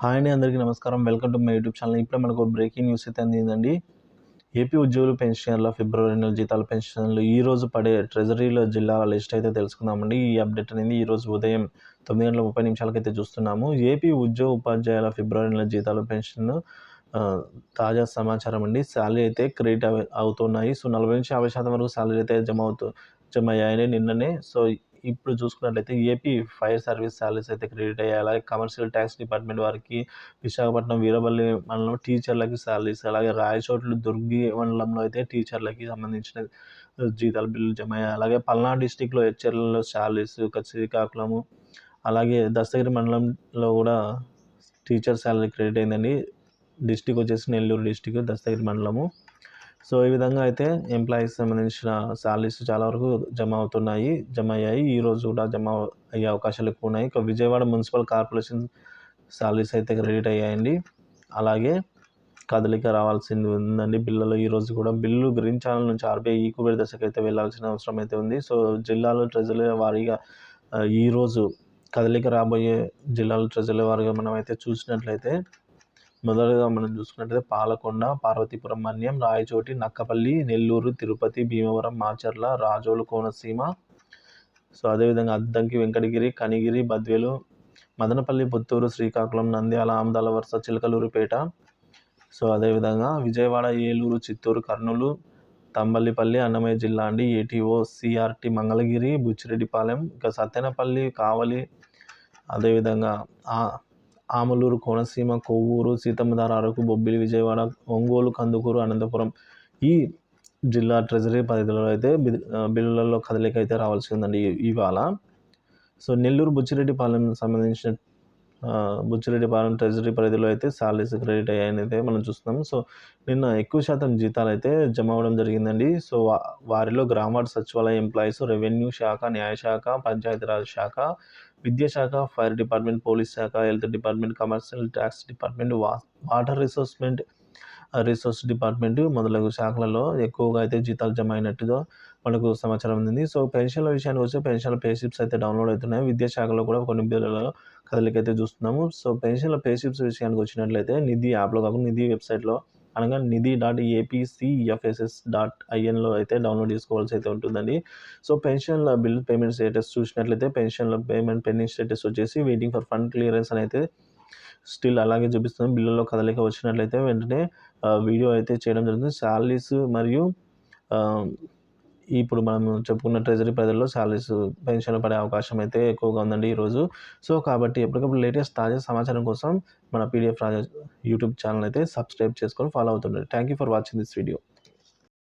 Hi అండి, అందరికీ నమస్కారం. Welcome to my YouTube channel. ఇప్పుడే మనకు బ్రేకింగ్ న్యూస్ అయితే అందిందండి. ఏపీ ఉద్యోగులు పెన్షనర్ల ఫిబ్రవరి నెల జీతాల పెన్షన్లు ఈ రోజు పడే ట్రెజరీలో జిల్లాల లిస్ట్ అయితే తెలుసుకుందామండి. ఈ అప్డేట్ అనేది ఈ రోజు ఉదయం 9:30 అయితే చూస్తున్నాము. ఏపీ ఉద్యోగ ఉపాధ్యాయుల ఫిబ్రవరి నెల జీతాల పెన్షన్ తాజా సమాచారం అండి. శాలరీ అయితే క్రెడిట్ అవుతున్నాయి. సో 40-50% వరకు శాలరీ అయితే జమ అయ్యాయని నిన్ననే. సో ఇప్పుడు చూసుకున్నట్లయితే ఏపీ ఫైర్ సర్వీస్ శాలరీస్ అయితే క్రెడిట్ అయ్యాయి. అలాగే కమర్షియల్ ట్యాక్స్ డిపార్ట్మెంట్ వారికి, విశాఖపట్నం వీరవల్లి మండలం టీచర్లకి శాలరీస్, అలాగే రాయచోట్ల దుర్గి మండలంలో అయితే టీచర్లకి సంబంధించిన జీతాల బిల్లులు జమ అయ్యాయి. అలాగే పల్నాడు డిస్టిక్లో హెచ్ఆర్లలో శాలరీస్, శ్రీకాకుళము, అలాగే దస్తగిరి మండలంలో కూడా టీచర్ శాలరీ క్రెడిట్ అయిందండి. డిస్టిక్ వచ్చేసి నెల్లూరు డిస్టిక్, దస్తగిరి మండలము. సో ఈ విధంగా అయితే ఎంప్లాయీస్ సంబంధించిన శాలరీస్ చాలా వరకు జమ అయ్యాయి. ఈరోజు కూడా జమ అయ్యే అవకాశాలు ఎక్కువ ఉన్నాయి. ఇక విజయవాడ మున్సిపల్ కార్పొరేషన్ శాలరీస్ అయితే క్రెడిట్ అయ్యాయండి. అలాగే కదలిక రావాల్సింది ఉందండి బిల్లులో. ఈరోజు కూడా బిల్లు గ్రీన్ ఛానల్ నుంచి ఆర్బీఐ ఈక్వల్ దశకు అయితే వెళ్లాల్సిన అవసరం అయితే ఉంది. సో జిల్లాలో ట్రెజరీ వారీగా ఈరోజు కదలిక రాబోయే జిల్లాల ట్రెజరీ వారీగా మనం అయితే చూసినట్లయితే, మొదటగా మనం చూసుకున్నట్లయితే పాలకొండ, పార్వతీపురం మన్యం, రాయచోటి, నక్కపల్లి, నెల్లూరు, తిరుపతి, భీమవరం, మాచర్ల, రాజోలు, కోనసీమ, సో అదేవిధంగా అద్దంకి, వెంకటగిరి, కనిగిరి, బద్వేలు, మదనపల్లి, పుత్తూరు, శ్రీకాకుళం, నంద్యాల, ఆమదాల వరుస, చిలకలూరిపేట, సో అదేవిధంగా విజయవాడ, ఏలూరు, చిత్తూరు, కర్నూలు, తంబల్లిపల్లి, అన్నమయ్య జిల్లా అండి. ఏటీఓ, సిఆర్టీ, మంగళగిరి, బుచ్చిరెడ్డిపాలెం, ఇక సత్తెనపల్లి, కావలి, అదేవిధంగా ఆమలూరు, కోనసీమ, కొవ్వూరు, సీతమ్మధార, అరకు, బొబ్బిలి, విజయవాడ, ఒంగోలు, కందుకూరు, అనంతపురం, ఈ జిల్లా ట్రెజరీ పరిధిలో అయితే బిల్లులలో కదలిక అయితే రావాల్సి ఉందండి ఇవాళ. సో నెల్లూరు, బుచ్చిరెడ్డిపాలెం సంబంధించిన బుచ్చిరెడ్డిపాలెం ట్రెజరీ పరిధిలో అయితే శాలరీస్ క్రెడిట్ అయ్యాయని అయితే మనం చూస్తున్నాం. సో నిన్న ఎక్కువ శాతం జీతాలు అయితే జమ అవ్వడం జరిగిందండి. సో వారిలో గ్రామవార్డు సచివాలయ ఎంప్లాయీస్, రెవెన్యూ శాఖ, న్యాయశాఖ, పంచాయతీరాజ్ శాఖ, విద్యాశాఖ, ఫైర్ డిపార్ట్మెంట్, పోలీస్ శాఖ, health department, commercial tax department, water resource department మొదలగు శాఖలలో ఎక్కువగా అయితే జీతాలు జమ అయినట్టుగా మనకు సమాచారం ఉంది. సో పెన్షన్ల విషయానికి వస్తే పెన్షన్ల పేషిప్స్ అయితే డౌన్లోడ్ అవుతున్నాయి. విద్యాశాఖలో కూడా కొన్ని బిల్లులలో కదలికైతే చూస్తున్నాము. సో పెన్షన్ల పేషిప్స్ విషయానికి వచ్చినట్లయితే నిధి యాప్లో కాకుండా నిధి వెబ్సైట్లో అనగా నిధి.apcfss.inలో అయితే డౌన్లోడ్ చేసుకోవాల్సి అయితే ఉంటుందండి. సో పెన్షన్ల బిల్ పేమెంట్ స్టేటస్ చూసినట్లయితే పెన్షన్ల పేమెంట్ పెండింగ్ స్టేటస్ వచ్చేసి వెయిటింగ్ ఫర్ ఫండ్ క్లియరెన్స్ అని అయితే స్టిల్ అలాగే చూపిస్తుంది. బిల్లులో కదలిక వచ్చినట్లయితే వెంటనే వీడియో అయితే చేయడం జరుగుతుంది. శాలరీస్ మరియు ఇప్పుడు మనం చెప్పుకున్న ట్రెజరీ పరిధిలో శాలరీస్ పెన్షన్లు పడే అవకాశం అయితే ఎక్కువగా ఉందండి ఈరోజు. సో కాబట్టి ఎప్పటికప్పుడు లేటెస్ట్ తాజా సమాచారం కోసం మన పీడిఎఫ్ రాజా యూట్యూబ్ ఛానల్ అయితే సబ్స్క్రైబ్ చేసుకొని ఫాలో అవుతుండండి. Thank you for watching this video.